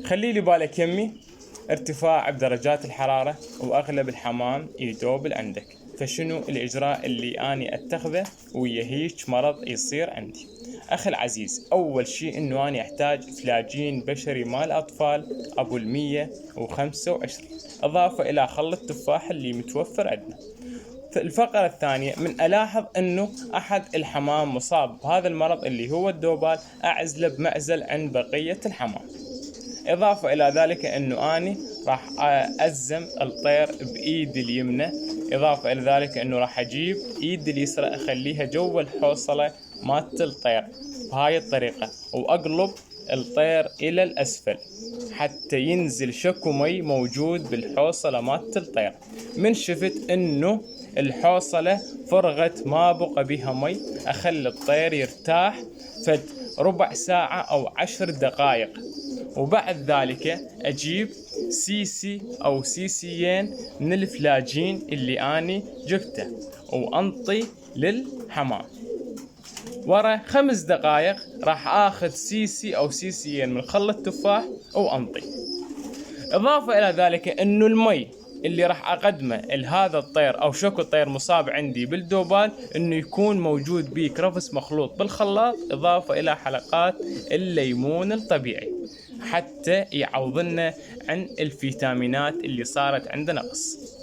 خلي لي بالك يمي، ارتفاع بدرجات الحرارة وأغلب الحمام يذوبل عندك، فشنو الإجراء اللي أني أتخذه ويا هيج مرض يصير عندي؟ أخي العزيز، أول شي إنه أنا أحتاج فلاجين بشري مال أطفال أبو 125، إضافة إلى خل التفاح اللي متوفر عندنا. الفقرة الثانية، من ألاحظ أنه أحد الحمام مصاب بهذا المرض اللي هو الذوبان، أعزله بمعزل عن بقية الحمام. إضافة إلى ذلك أنه أني راح أزم الطير بإيدي اليمنى، إضافة إلى ذلك أنه راح أجيب إيدي اليسرى أخليها جوا الحوصلة مالت الطير بهاي الطريقة، وأقلب الطير إلى الأسفل حتى ينزل شكو مي موجود بالحوصلة مالت الطير. من شفت أنه الحوصلة فرغت ما بقى بها مي، أخلي الطير يرتاح فد ربع ساعة أو 10 دقائق، وبعد ذلك أجيب سيسي أو سيسيين من الفلاجين اللي أني جبته وأنطي للحمام. ورا 5 دقائق راح آخذ سيسي أو سيسيين من خل التفاح وأنطي. إضافة إلى ذلك أنه المي اللي راح أقدمه لهذا الطير أو شكو الطير مصاب عندي بالذوبان، أنه يكون موجود بيه كرفس مخلوط بالخلاط، إضافة إلى حلقات الليمون الطبيعي حتى يعوضنا عن الفيتامينات اللي صارت عندنا نقص.